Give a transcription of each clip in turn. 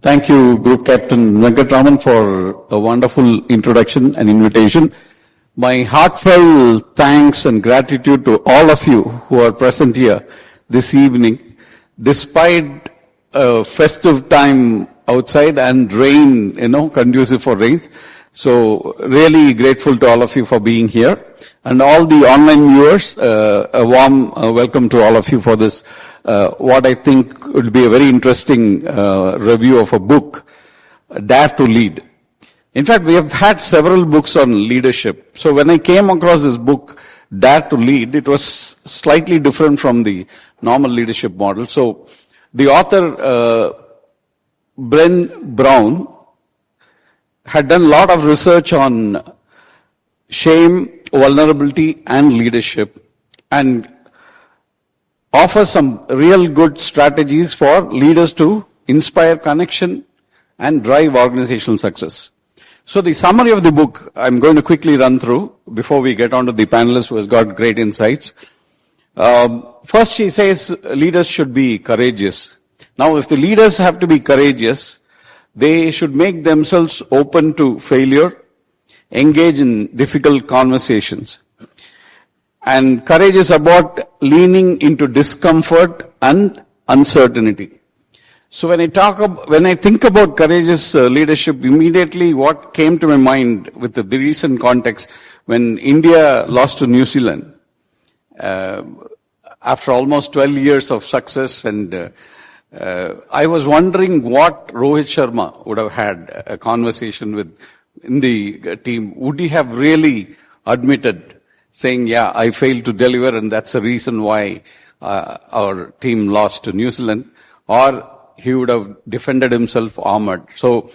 Thank you, Group Captain Venkatraman, for a wonderful introduction and invitation. My heartfelt thanks and gratitude to all of you who are present here this evening, despite a festive time outside and rain, conducive for rains. So really grateful to all of you for being here. And all the online viewers, a warm welcome to all of you for this, what I think will be a very interesting review of a book, Dare to Lead. In fact, we have had several books on leadership. So when I came across this book, Dare to Lead, it was slightly different from the normal leadership model. So the author, Bren Brown, had done a lot of research on shame, vulnerability, and leadership, and offers some real good strategies for leaders to inspire connection and drive organizational success. So the summary of the book, I'm going to quickly run through before we get on to the panelist who has got great insights. First, she says leaders should be courageous. Now, if the leaders have to be courageous, they should make themselves open to failure, engage in difficult conversations. And courage is about leaning into discomfort and uncertainty. So when I think about courageous leadership, immediately what came to my mind with the recent context, when India lost to New Zealand, after almost 12 years of success, and I was wondering what Rohit Sharma would have had a conversation with in the team. Would he have really admitted, saying, yeah, I failed to deliver and that's the reason why our team lost to New Zealand? Or he would have defended himself armored. So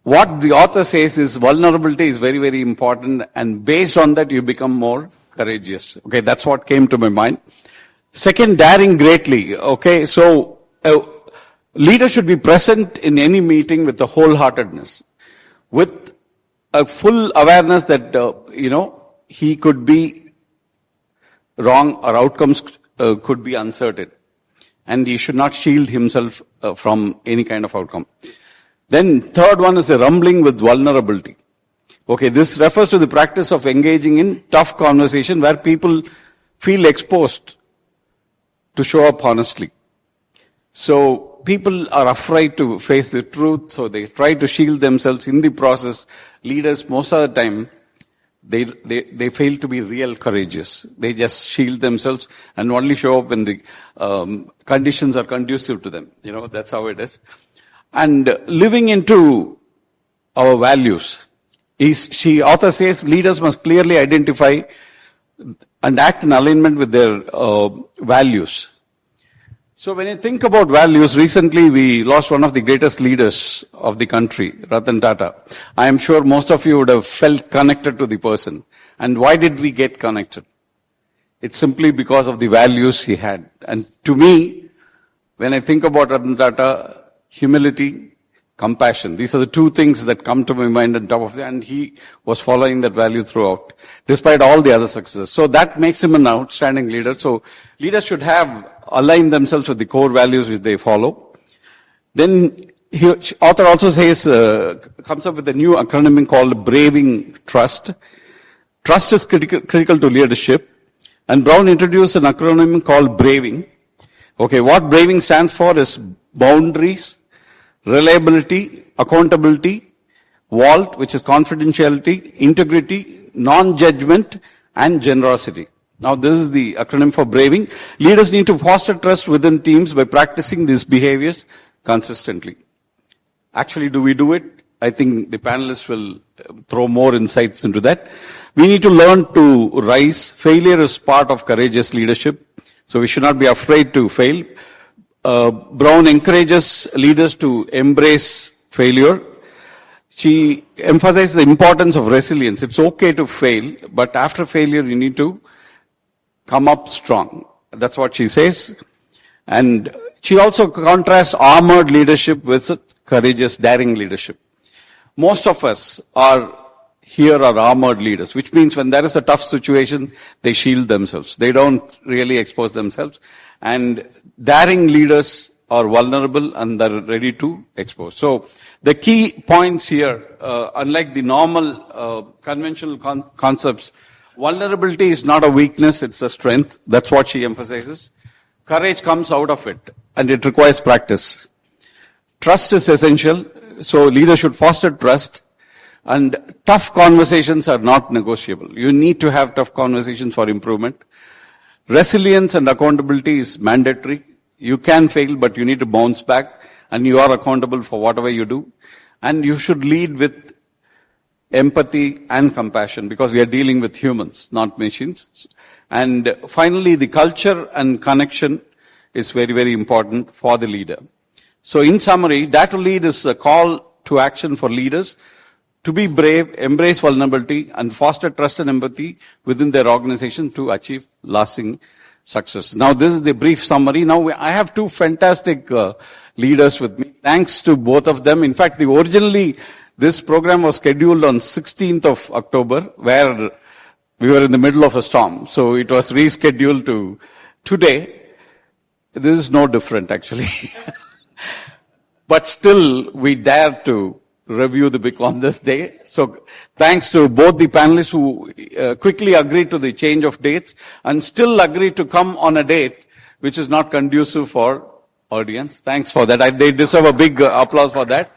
what the author says is vulnerability is very, very important, and based on that you become more courageous. Okay, that's what came to my mind. Second, daring greatly. Okay, so a leader should be present in any meeting with a wholeheartedness, with a full awareness that, he could be wrong or outcomes could be uncertain. And he should not shield himself from any kind of outcome. Then third one is the rumbling with vulnerability. Okay, this refers to the practice of engaging in tough conversation where people feel exposed to show up honestly. So people are afraid to face the truth, so they try to shield themselves. In the process, leaders most of the time, they fail to be real courageous. They just shield themselves and only show up when the conditions are conducive to them. That's how it is. And living into our values. Author says leaders must clearly identify and act in alignment with their values. So when you think about values, recently we lost one of the greatest leaders of the country, Ratan Tata. I am sure most of you would have felt connected to the person. And why did we get connected? It's simply because of the values he had. And to me, when I think about Ratan Tata, humility, compassion, these are the two things that come to my mind on top of that. And he was following that value throughout, despite all the other successes. So that makes him an outstanding leader. So leaders should align themselves with the core values which they follow. Then author also says, comes up with a new acronym called Braving Trust. Trust is critical to leadership. And Brown introduced an acronym called Braving. Okay, what Braving stands for is boundaries, reliability, accountability, vault, which is confidentiality, integrity, non-judgment, and generosity. Now, this is the acronym for Braving. Leaders need to foster trust within teams by practicing these behaviors consistently. Actually, do we do it? I think the panelists will throw more insights into that. We need to learn to rise. Failure is part of courageous leadership, so we should not be afraid to fail. Brown encourages leaders to embrace failure. She emphasizes the importance of resilience. It's okay to fail, but after failure, you need to come up strong. That's what she says. And she also contrasts armored leadership with courageous, daring leadership. Most of us are armored leaders, which means when there is a tough situation, they shield themselves. They don't really expose themselves. And daring leaders are vulnerable and they're ready to expose. So the key points here, unlike the normal conventional concepts, vulnerability is not a weakness, it's a strength. That's what she emphasizes. Courage comes out of it, and it requires practice. Trust is essential, so leaders should foster trust. And tough conversations are not negotiable. You need to have tough conversations for improvement. Resilience and accountability is mandatory. You can fail, but you need to bounce back, and you are accountable for whatever you do. And you should lead with empathy and compassion, because we are dealing with humans, not machines. And finally, the culture and connection is very, very important for the leader. So in summary, Dare to Lead is a call to action for leaders to be brave, embrace vulnerability, and foster trust and empathy within their organization to achieve lasting success. Now, this is the brief summary. Now, I have two fantastic leaders with me. Thanks to both of them. In fact, originally, this program was scheduled on 16th of October, where we were in the middle of a storm. So it was rescheduled to today. This is no different, actually. But still, we dare to review the book on this day. So thanks to both the panelists who quickly agreed to the change of dates and still agreed to come on a date which is not conducive for audience. Thanks for that. They deserve a big applause for that.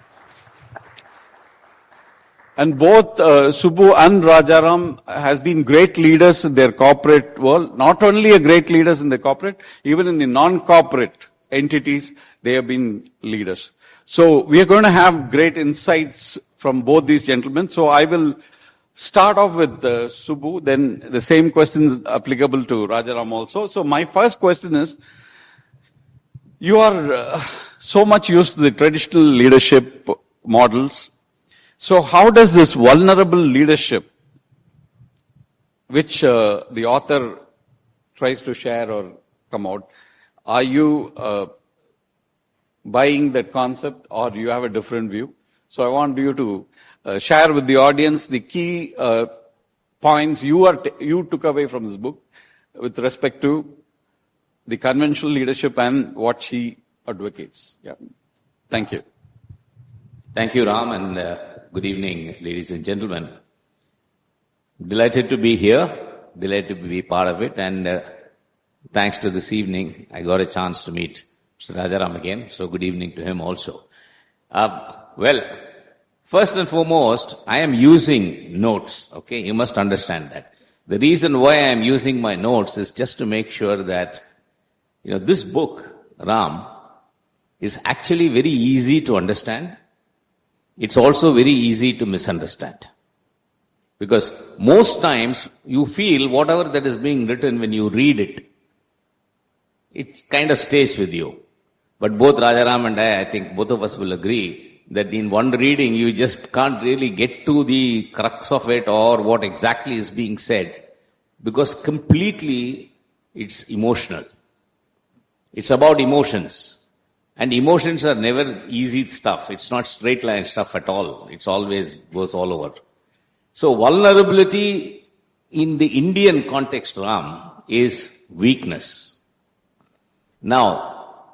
And both Subbu and Rajaram has been great leaders in their corporate world. Not only a great leaders in the corporate, even in the non-corporate entities, they have been leaders. So we are going to have great insights from both these gentlemen. So I will start off with Subbu, then the same questions applicable to Rajaram also. So my first question is, you are so much used to the traditional leadership models. So how does this vulnerable leadership, which the author tries to share or come out, are you buying that concept, or do you have a different view? So I want you to share with the audience the key points you took away from this book with respect to the conventional leadership and what she advocates. Yeah. Thank you. Thank you, Ram, and good evening, ladies and gentlemen. Delighted to be here, delighted to be part of it, and thanks to this evening, I got a chance to meet Mr. Rajaram again, so good evening to him also. Well, first and foremost, I am using notes, okay? You must understand that. The reason why I am using my notes is just to make sure that, this book, Ram, is actually very easy to understand. It's also very easy to misunderstand. Because most times you feel whatever that is being written when you read it, it kind of stays with you. But both Rajaram and I think both of us will agree that in one reading you just can't really get to the crux of it or what exactly is being said, because completely it's emotional. It's about emotions. And emotions are never easy stuff. It's not straight line stuff at all. It's always goes all over. So vulnerability in the Indian context, Ram, is weakness. Now,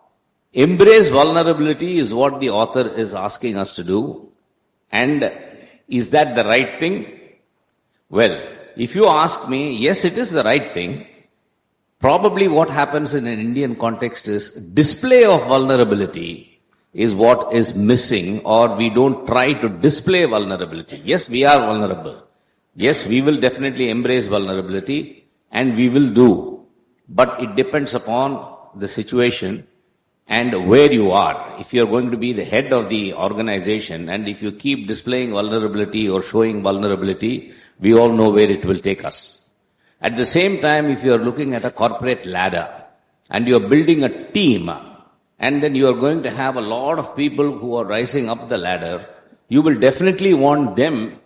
embrace vulnerability is what the author is asking us to do. And is that the right thing? Well, if you ask me, yes, it is the right thing. Probably what happens in an Indian context is display of vulnerability is what is missing, or we don't try to display vulnerability. Yes, we are vulnerable. Yes, we will definitely embrace vulnerability, and we will do. But it depends upon the situation and where you are. If you're going to be the head of the organization, and if you keep displaying vulnerability or showing vulnerability, we all know where it will take us. At the same time, if you're looking at a corporate ladder and you're building a team, and then you're going to have a lot of people who are rising up the ladder, you will definitely want them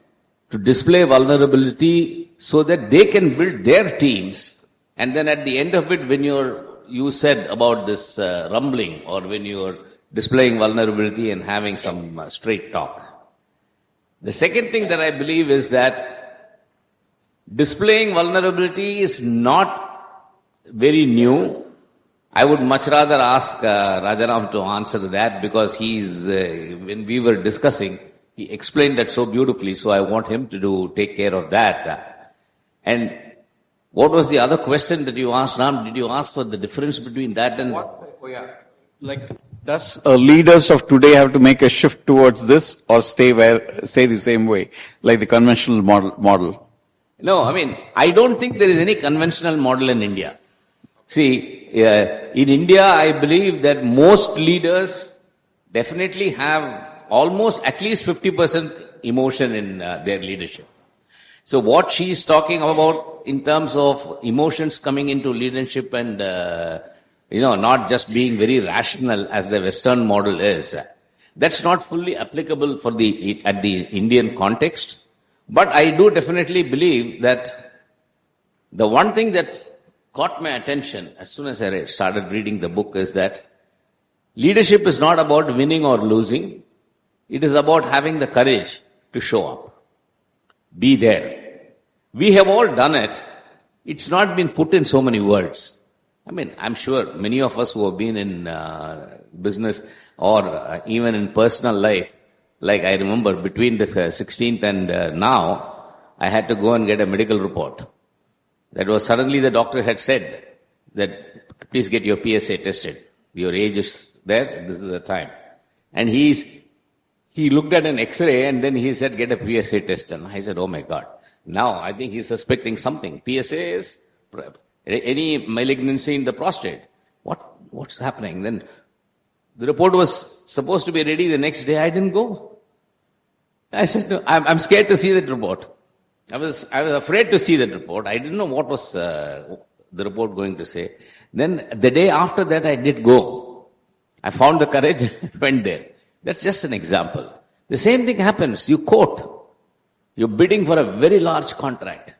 to display vulnerability so that they can build their teams. And then at the end of it, when you said about this rumbling, or when you're displaying vulnerability and having some straight talk. The second thing that I believe is that displaying vulnerability is not very new. I would much rather ask Rajaram to answer that because when we were discussing, he explained that so beautifully, so I want him to take care of that. And what was the other question that you asked, Ram? Did you ask for the difference between that and... Like, does leaders of today have to make a shift towards this or stay the same way, like the conventional model? No, I mean, I don't think there is any conventional model in India. See, in India, I believe that most leaders definitely have almost at least 50% emotion in their leadership. So what she's talking about in terms of emotions coming into leadership and, not just being very rational as the Western model is, that's not fully applicable at the Indian context. But I do definitely believe that the one thing that caught my attention as soon as I started reading the book is that leadership is not about winning or losing. It is about having the courage to show up. Be there. We have all done it. It's not been put in so many words. I mean, I'm sure many of us who have been in business or even in personal life, like I remember between the 16th and now, I had to go and get a medical report. That was suddenly the doctor had said that please get your PSA tested. Your age is there, this is the time. And he looked at an X-ray and then he said get a PSA test. And I said, oh my God. Now I think he's suspecting something. PSA is any malignancy in the prostate. What's happening? Then the report was supposed to be ready the next day. I didn't go. I said, no, I'm scared to see that report. I was afraid to see that report. I didn't know what was the report going to say. Then the day after that, I did go. I found the courage and went there. That's just an example. The same thing happens. You quote. You're bidding for a very large contract.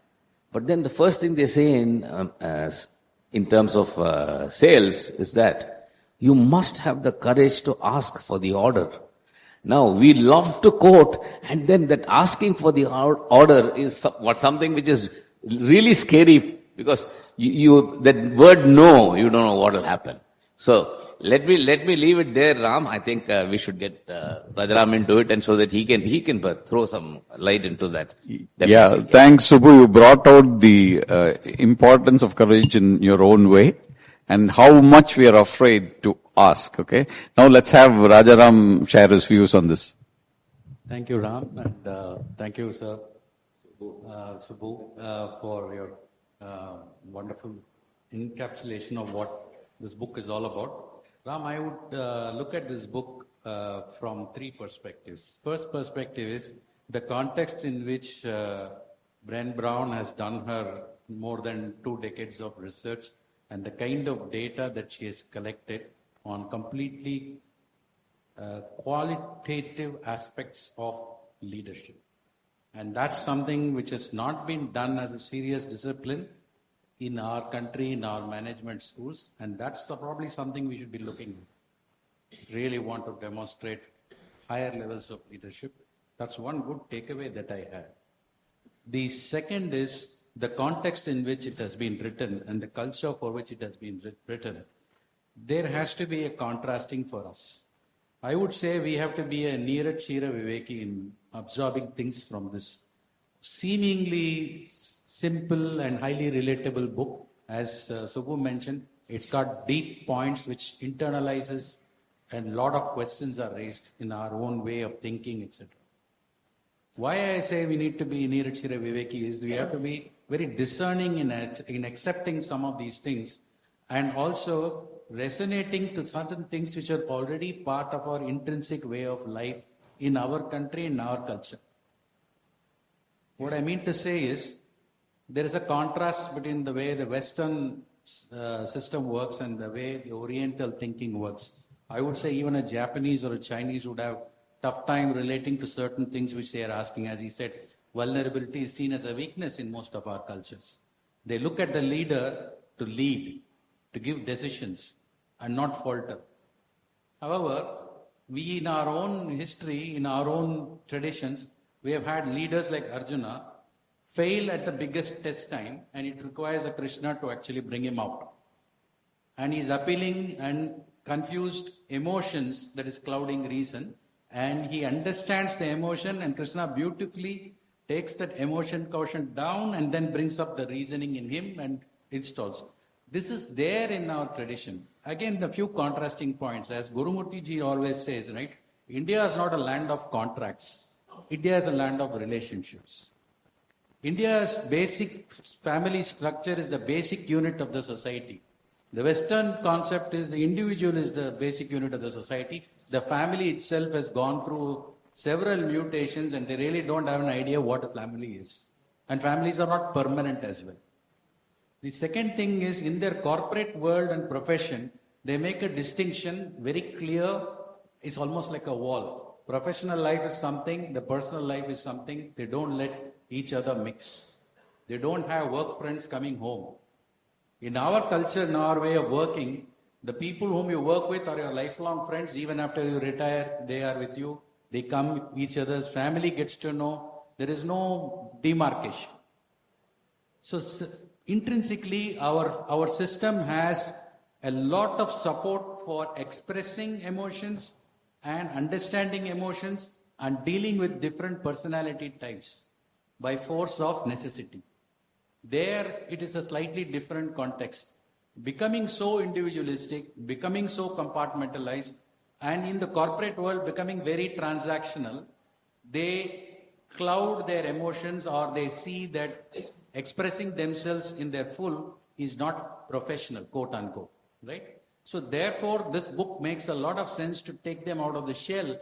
But then the first thing they say in terms of sales is that you must have the courage to ask for the order. Now, we love to quote, and then that asking for the order is something which is really scary because that word no, you don't know what will happen. So, let me leave it there, Ram. I think we should get Rajaram into it and so that he can throw some light into that. Definitely. Yeah, thanks, Subbu. You brought out the importance of courage in your own way and how much we are afraid to ask, okay? Now let's have Rajaram share his views on this. Thank you, Ram, and thank you, sir, Subbu, for your wonderful encapsulation of what this book is all about. Ram, I would look at this book from three perspectives. First perspective is the context in which Brené Brown has done her more than 2 decades of research and the kind of data that she has collected on completely qualitative aspects of leadership. And that's something which has not been done as a serious discipline in our country, in our management schools, and that's probably something we should be looking at. Really want to demonstrate higher levels of leadership. That's one good takeaway that I had. The second is the context in which it has been written and the culture for which it has been written. There has to be a contrasting for us. I would say we have to be a Neeraj Shira Viveki in absorbing things from this seemingly simple and highly relatable book. As Subbu mentioned, it's got deep points which internalizes and a lot of questions are raised in our own way of thinking, etc. Why I say we need to be Neeraj Shira Viveki is we have to be very discerning in accepting some of these things and also resonating to certain things which are already part of our intrinsic way of life in our country, in our culture. What I mean to say is, there is a contrast between the way the Western system works and the way the Oriental thinking works. I would say even a Japanese or a Chinese would have tough time relating to certain things which they are asking. As he said, vulnerability is seen as a weakness in most of our cultures. They look at the leader to lead, to give decisions, and not falter. However, we in our own history, in our own traditions, we have had leaders like Arjuna fail at the biggest test time, and it requires a Krishna to actually bring him out. and he's appealing and confused emotions that is clouding reason, and he understands the emotion, and Krishna beautifully takes that emotion quotient down and then brings up the reasoning in him and installs. This is there in our tradition. Again, a few contrasting points. As Gurumurti ji always says, right? India is not a land of contracts. India is a land of relationships. India's basic family structure is the basic unit of the society. The Western concept is the individual is the basic unit of the society. The family itself has gone through several mutations and they really don't have an idea what a family is. And families are not permanent as well. The second thing is in their corporate world and profession, they make a distinction very clear. It's almost like a wall. Professional life is something, the personal life is something. They don't let each other mix. They don't have work friends coming home. In our culture, in our way of working, the people whom you work with are your lifelong friends. Even after you retire, they are with you. They come, each other's family gets to know. There is no demarcation. So intrinsically, our system has a lot of support for expressing emotions and understanding emotions and dealing with different personality types by force of necessity. There, it is a slightly different context. Becoming so individualistic, becoming so compartmentalized, and in the corporate world becoming very transactional, they cloud their emotions or they see that expressing themselves in their full is not professional, quote unquote, right? So therefore, this book makes a lot of sense to take them out of the shell,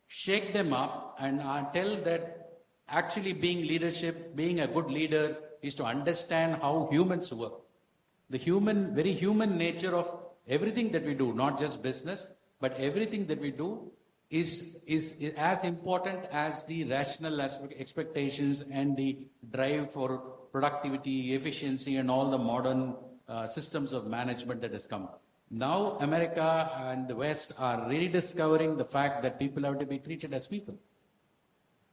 shake them up, and tell that actually being leadership, being a good leader, is to understand how humans work. The human, very human nature of everything that we do, not just business, but everything that we do is as important as the rational expectations and the drive for productivity, efficiency, and all the modern systems of management that has come. Now, America and the West are rediscovering the fact that people have to be treated as people.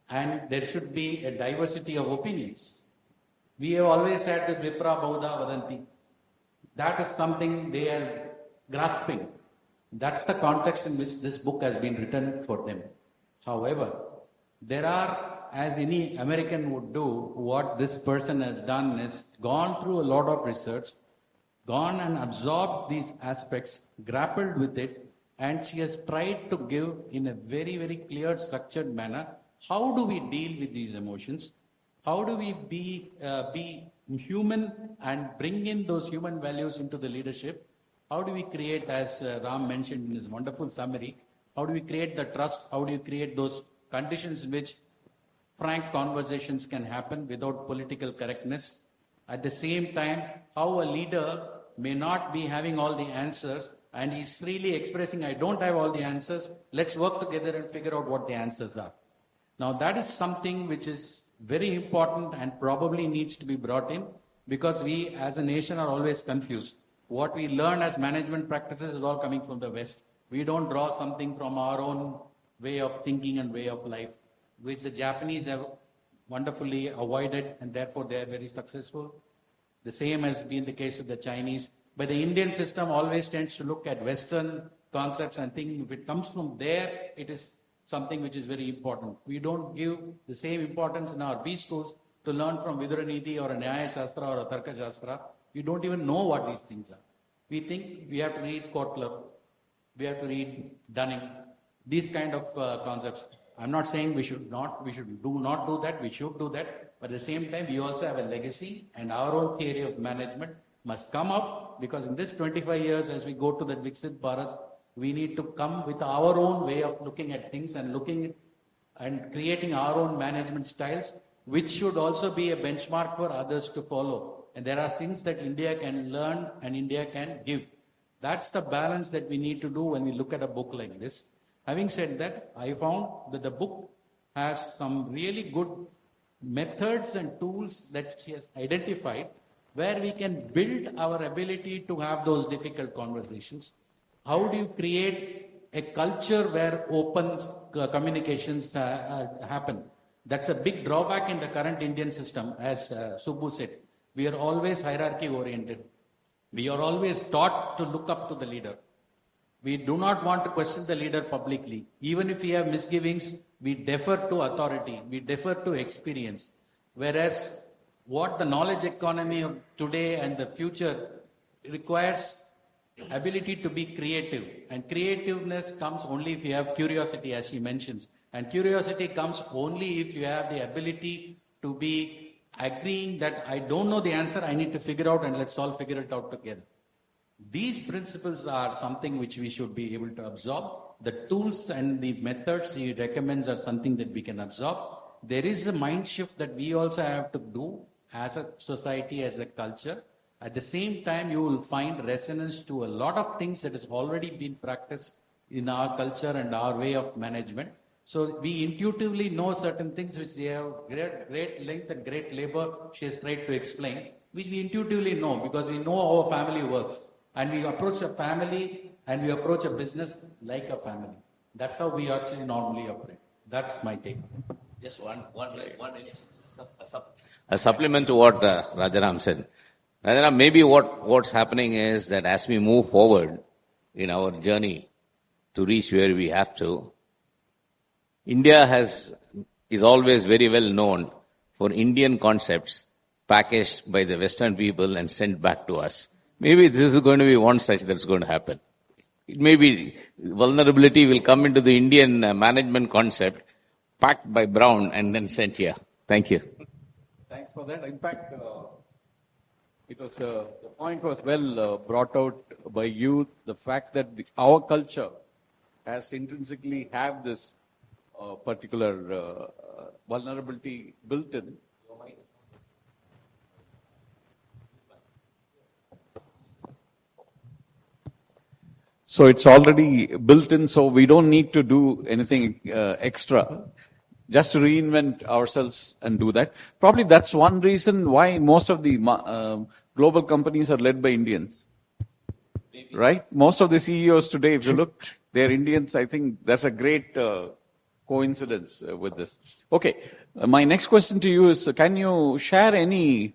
And there should be a diversity of opinions. We have always had this Vipra Bauda Vadanti. That is something they are grasping. That's the context in which this book has been written for them. However, there are, as any American would do, what this person has done is gone through a lot of research, gone and absorbed these aspects, grappled with it, and she has tried to give in a very, very clear, structured manner, how do we deal with these emotions? How do we be human and bring in those human values into the leadership? How do we create, as Ram mentioned in his wonderful summary, how do we create the trust? How do you create those conditions in which frank conversations can happen without political correctness? At the same time, how a leader may not be having all the answers and he's freely expressing, I don't have all the answers, let's work together and figure out what the answers are. Now that is something which is very important and probably needs to be brought in because we as a nation are always confused. What we learn as management practices is all coming from the West. We don't draw something from our own way of thinking and way of life, which the Japanese have wonderfully avoided and therefore they are very successful. The same has been the case with the Chinese. But the Indian system always tends to look at Western concepts and think if it comes from there, it is something which is very important. We don't give the same importance in our B schools to learn from Viduraniti or a Nyaya Shastra or a Tarka Shastra. We don't even know what these things are. We think we have to read Kotler, we have to read Dunning, these kind of concepts. I'm not saying we should not do that, we should do that. But at the same time, we also have a legacy and our own theory of management must come up because in this 25 years, as we go to the Viksit Bharat, we need to come with our own way of looking at things and looking and creating our own management styles, which should also be a benchmark for others to follow. And there are things that India can learn and India can give. That's the balance that we need to do when we look at a book like this. Having said that, I found that the book has some really good methods and tools that she has identified where we can build our ability to have those difficult conversations. How do you create a culture where open communications happen? That's a big drawback in the current Indian system, as Subbu said. We are always hierarchy oriented. We are always taught to look up to the leader. We do not want to question the leader publicly. Even if we have misgivings, we defer to authority, we defer to experience. Whereas what the knowledge economy of today and the future requires ability to be creative. And creativeness comes only if you have curiosity, as she mentions. And curiosity comes only if you have the ability to be agreeing that I don't know the answer, I need to figure out, and let's all figure it out together. These principles are something which we should be able to absorb. The tools and the methods he recommends are something that we can absorb. There is a mind shift that we also have to do as a society, as a culture. At the same time, you will find resonance to a lot of things that has already been practiced in our culture and our way of management. So we intuitively know certain things which they have great length and great labor, she has tried to explain, which we intuitively know because we know how a family works. And we approach a family and we approach a business like a family. That's how we actually normally operate. That's my take. Just a supplement to what Rajaram said. Rajaram, maybe what's happening is that as we move forward in our journey to reach where we have to, India is always very well known for Indian concepts packaged by the Western people and sent back to us. Maybe this is going to be one such that's going to happen. It may be vulnerability will come into the Indian management concept, packed by Brown and then sent here. Thank you. Thanks for that. In fact, the point was well brought out by you, the fact that our culture has intrinsically have this particular vulnerability built in. So it's already built in, so we don't need to do anything extra, just to reinvent ourselves and do that. Probably that's one reason why most of the global companies are led by Indians. Right? Most of the CEOs today, if you look, they're Indians. I think that's a great coincidence with this. Okay, my next question to you is, can you share any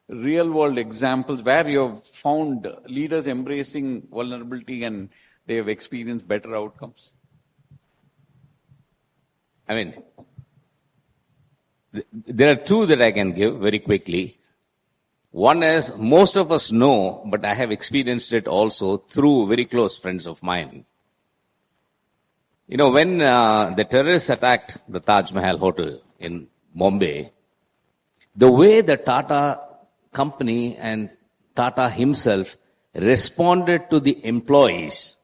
real-world examples where you have found leaders embracing vulnerability and they have experienced better outcomes? I mean, there are two that I can give very quickly. One is, most of us know, but I have experienced it also through very close friends of mine. You know, when the terrorists attacked the Taj Mahal Hotel in Bombay, the way the Tata company and Tata himself responded to the employees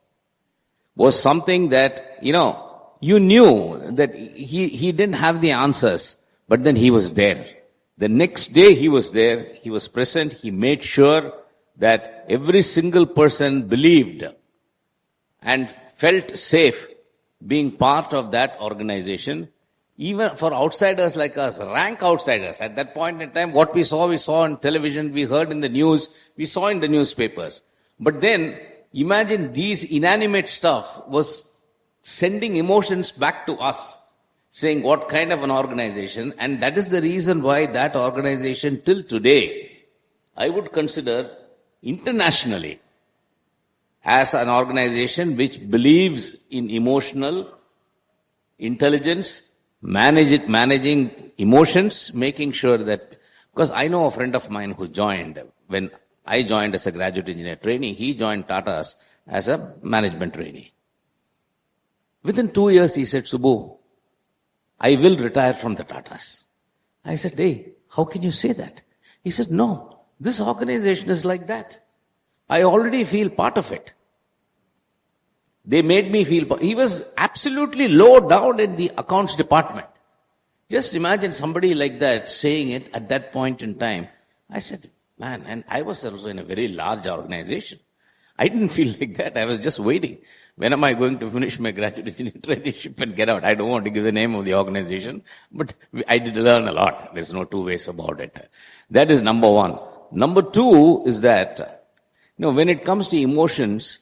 was something that, you knew that he didn't have the answers, but then he was there. The next day he was there, he was present, he made sure that every single person believed and felt safe being part of that organization. Even for outsiders like us, rank outsiders. At that point in time, what we saw on television, we heard in the news, we saw in the newspapers. But then, imagine these inanimate stuff was sending emotions back to us, saying what kind of an organization, and that is the reason why that organization till today, I would consider internationally as an organization which believes in emotional intelligence, managing emotions, making sure that, because I know a friend of mine who joined, when I joined as a graduate engineer trainee, he joined Tata's as a management trainee. Within 2 years, he said, Subbu, I will retire from the Tatas. I said, hey, how can you say that? He said, no, this organization is like that. I already feel part of it. They made me feel, he was absolutely low down in the accounts department. Just imagine somebody like that saying it at that point in time. I said, man, and I was also in a very large organization. I didn't feel like that. I was just waiting. When am I going to finish my graduate engineering traineeship and get out? I don't want to give the name of the organization, but I did learn a lot. There's no two ways about it. That is number one. Number two is that, when it comes to emotions,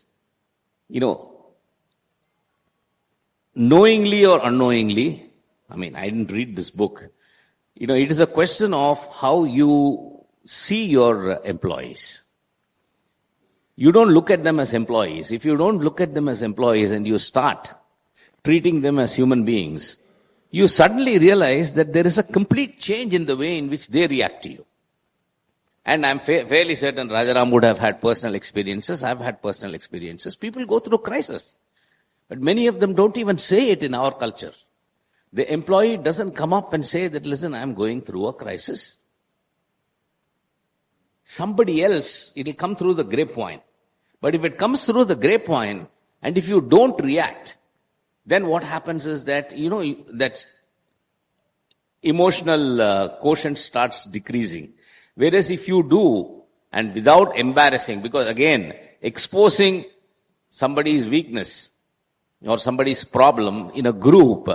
knowingly or unknowingly, I didn't read this book. It is a question of how you see your employees. You don't look at them as employees. If you don't look at them as employees and you start treating them as human beings, you suddenly realize that there is a complete change in the way in which they react to you. And I'm fairly certain Rajaram would have had personal experiences. I've had personal experiences. People go through crisis. But many of them don't even say it in our culture. The employee doesn't come up and say that, listen, I'm going through a crisis. Somebody else, it'll come through the grapevine. But if it comes through the grapevine, and if you don't react, then what happens is that, that emotional quotient starts decreasing. Whereas if you do, and without embarrassing, because again, exposing somebody's weakness or somebody's problem in a group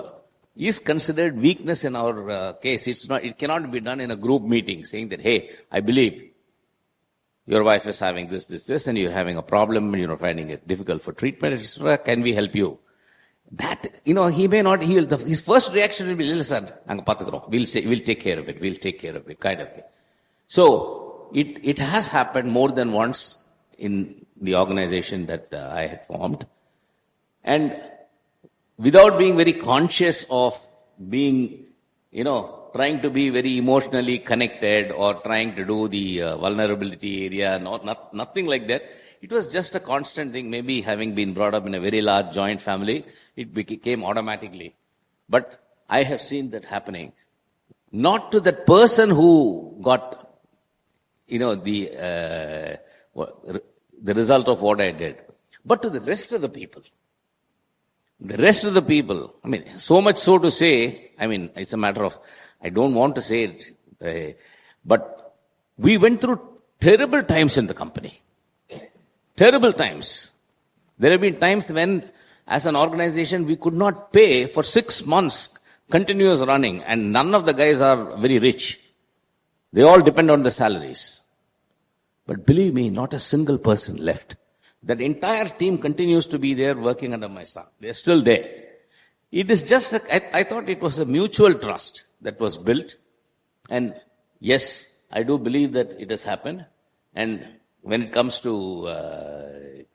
is considered weakness in our case. It cannot be done in a group meeting, saying that, hey, I believe your wife is having this, and you're having a problem, and you're finding it difficult for treatment, etc. Can we help you? That, he may not, his first reaction will be, listen, we'll take care of it, kind of thing. So, it has happened more than once in the organization that I had formed. And without being very conscious of being, trying to be very emotionally connected or trying to do the vulnerability area, nothing like that. It was just a constant thing. Maybe having been brought up in a very large joint family, it became automatically. But I have seen that happening. Not to that person who got, the result of what I did, but to the rest of the people. The rest of the people, so much so to say, it's a matter of, I don't want to say it, but we went through terrible times in the company. Terrible times. There have been times when, as an organization, we could not pay for 6 months continuous running, and none of the guys are very rich. They all depend on the salaries. But believe me, not a single person left. That entire team continues to be there working under my son. They're still there. It is just, I thought it was a mutual trust that was built. And yes, I do believe that it has happened. And when it comes to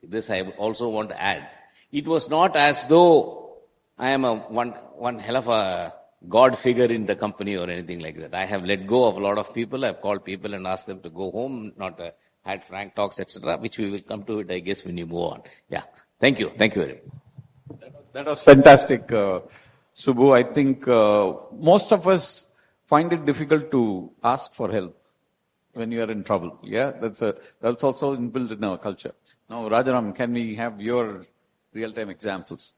this, I also want to add, it was not as though I am one hell of a God figure in the company or anything like that. I have let go of a lot of people. I've called people and asked them to go home, not had frank talks, etc., which we will come to it, I guess, when you move on. Yeah. Thank you. Thank you very much. That was fantastic, Subbu. I think most of us find it difficult to ask for help when you are in trouble. Yeah, that's also inbuilt in our culture. Now, Rajaram, can we have your real-time examples?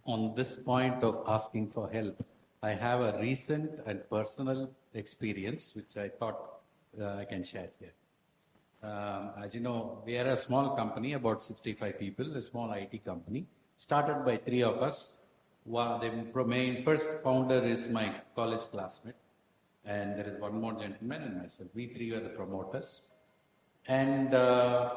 On this point of asking for help, I have a recent and personal experience which I thought I can share here. As you know, we are a small company, about 65 people, a small IT company, started by 3 of us. The main first founder is my college classmate, and there is one more gentleman and myself. We 3 were the promoters. And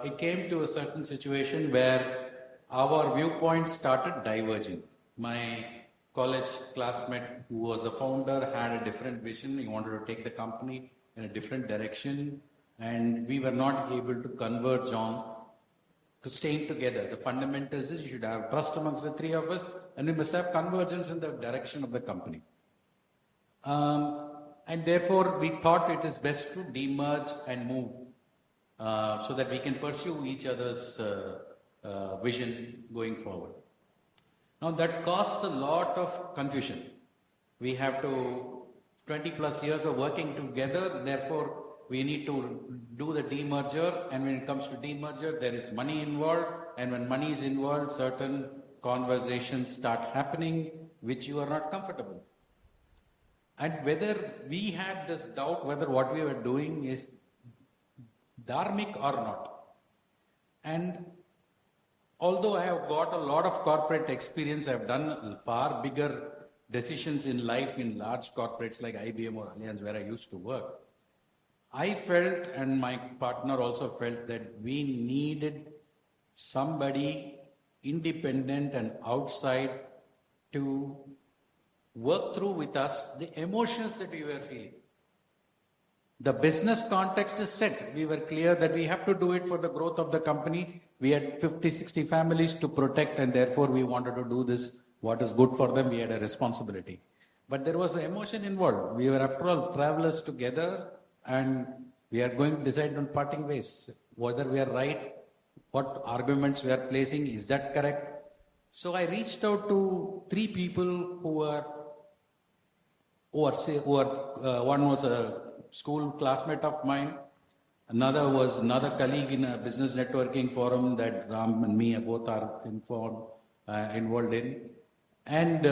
it came to a certain situation where our viewpoints started diverging. My college classmate, who was a founder, had a different vision. He wanted to take the company in a different direction. And we were not able to converge on to staying together. The fundamentals is you should have trust amongst the 3 of us, and we must have convergence in the direction of the company. And therefore, we thought it is best to demerge and move so that we can pursue each other's vision going forward. Now, that caused a lot of confusion. We have to 20 plus years of working together, therefore, we need to do the demerger, and when it comes to demerger, there is money involved, and when money is involved, certain conversations start happening which you are not comfortable. And whether we had this doubt whether what we were doing is dharmic or not. And although I have got a lot of corporate experience, I have done far bigger decisions in life in large corporates like IBM or Allianz where I used to work. I felt, and my partner also felt, that we needed somebody independent and outside to work through with us the emotions that we were feeling. The business context is set. We were clear that we have to do it for the growth of the company. We had 50, 60 families to protect, and therefore we wanted to do this. What is good for them, we had a responsibility. But there was an emotion involved. We were, after all, travelers together, and we are going to decide on parting ways. Whether we are right, what arguments we are placing, is that correct? So I reached out to 3 people who were one was a school classmate of mine, another was another colleague in a business networking forum that Ram and me both are involved in. And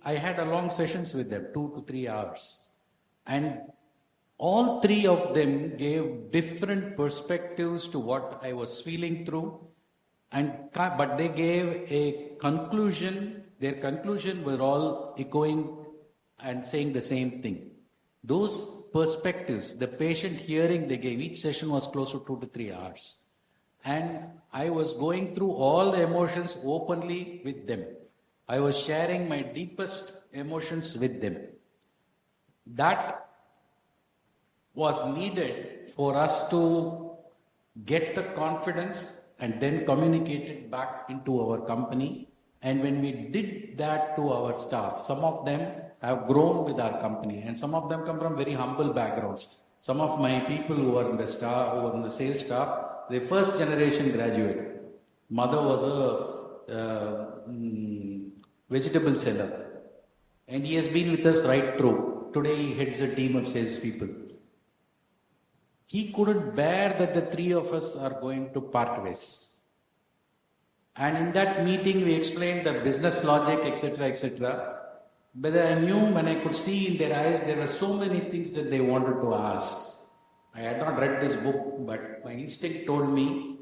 I had a long sessions with them, 2 to 3 hours. And all 3 of them gave different perspectives to what I was feeling through. But they gave a conclusion. Their conclusion were all echoing and saying the same thing. Those perspectives, the patient hearing they gave, each session was close to 2 to 3 hours. And I was going through all the emotions openly with them. I was sharing my deepest emotions with them. That was needed for us to get the confidence and then communicate it back into our company. And when we did that to our staff, some of them have grown with our company, and some of them come from very humble backgrounds. Some of my people who are in the staff, who are in the sales staff, they first generation graduate. Mother was a vegetable seller, and he has been with us right through. Today he heads a team of salespeople. He couldn't bear that the 3 of us are going to part ways. And in that meeting, we explained the business logic, etc., etc. But I knew, when I could see in their eyes, there were so many things that they wanted to ask. I had not read this book, but my instinct told me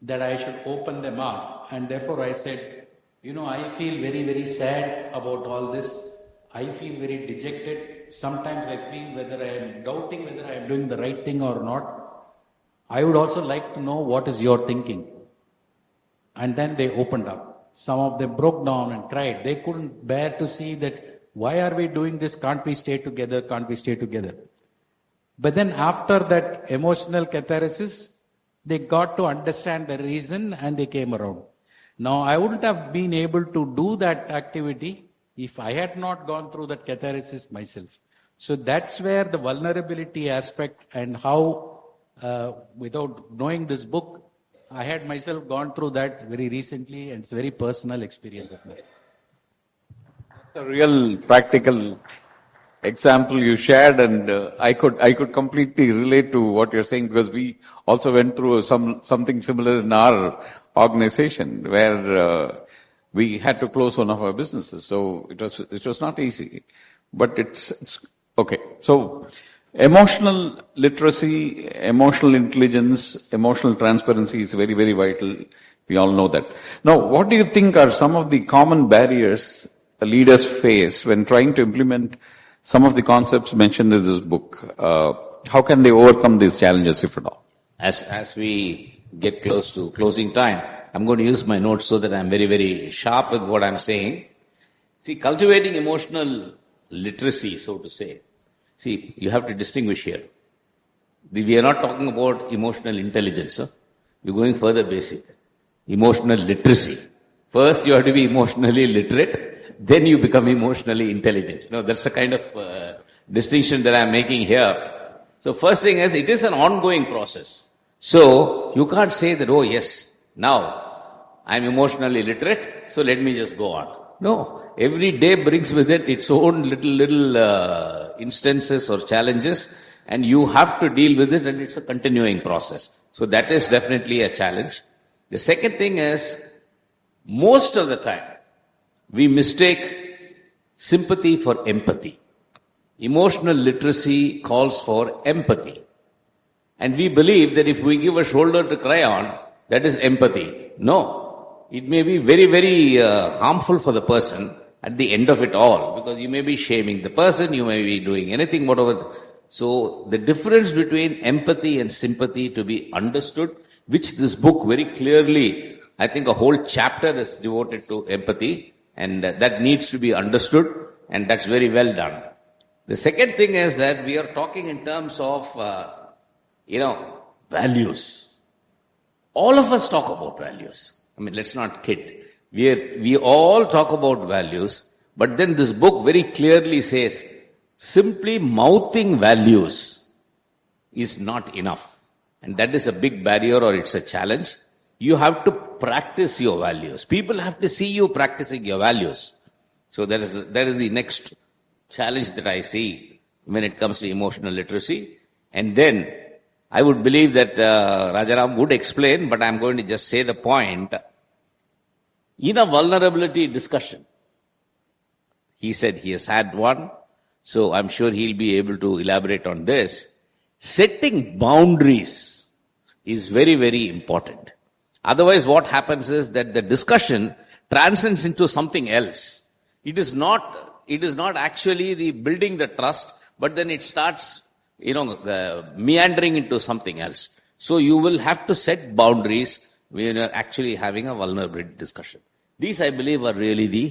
that I should open them up. And therefore I said, I feel very, very sad about all this. I feel very dejected. Sometimes I feel whether I am doubting whether I am doing the right thing or not. I would also like to know what is your thinking. And then they opened up. Some of them broke down and cried. They couldn't bear to see that, why are we doing this? Can't we stay together? Can't we stay together? But then after that emotional catharsis, they got to understand the reason and they came around. Now, I wouldn't have been able to do that activity if I had not gone through that catharsis myself. So that's where the vulnerability aspect, and how, without knowing this book, I had myself gone through that very recently, and it's a very personal experience of mine. It's a real practical example you shared, and I could completely relate to what you're saying, because we also went through something similar in our organization, where we had to close one of our businesses. So it was not easy, but it's okay. So emotional literacy, emotional intelligence, emotional transparency is very, very vital. We all know that. Now, what do you think are some of the common barriers leaders face when trying to implement some of the concepts mentioned in this book? How can they overcome these challenges, if at all? As we get close to closing time, I'm going to use my notes so that I'm very, very sharp with what I'm saying. See, cultivating emotional literacy, so to say. See, you have to distinguish here. We are not talking about emotional intelligence. Huh? We're going further basic. Emotional literacy. First, you have to be emotionally literate, then you become emotionally intelligent. That's the kind of distinction that I'm making here. So first thing is, it is an ongoing process. So you can't say that, oh yes, now I'm emotionally literate, so let me just go on. No, every day brings with it its own little instances or challenges, and you have to deal with it, and it's a continuing process. So that is definitely a challenge. The second thing is, most of the time, we mistake sympathy for empathy. Emotional literacy calls for empathy. And we believe that if we give a shoulder to cry on, that is empathy. No. It may be very, very harmful for the person at the end of it all, because you may be shaming the person, you may be doing anything, whatever. So the difference between empathy and sympathy to be understood, which this book very clearly, I think a whole chapter is devoted to empathy, and that needs to be understood, and that's very well done. The second thing is that we are talking in terms of, values. All of us talk about values. I mean, let's not kid. We all talk about values, but then this book very clearly says, simply mouthing values is not enough. And that is a big barrier, or it's a challenge. You have to practice your values. People have to see you practicing your values. So that is the next challenge that I see when it comes to emotional literacy. And then I would believe that Rajaram would explain, but I'm going to just say the point. In a vulnerability discussion, he said he has had one, so I'm sure he'll be able to elaborate on this. Setting boundaries is very, very important. Otherwise, what happens is that the discussion transcends into something else. It is not actually the building the trust, but then it starts, meandering into something else. So you will have to set boundaries when you're actually having a vulnerability discussion. These, I believe, are really the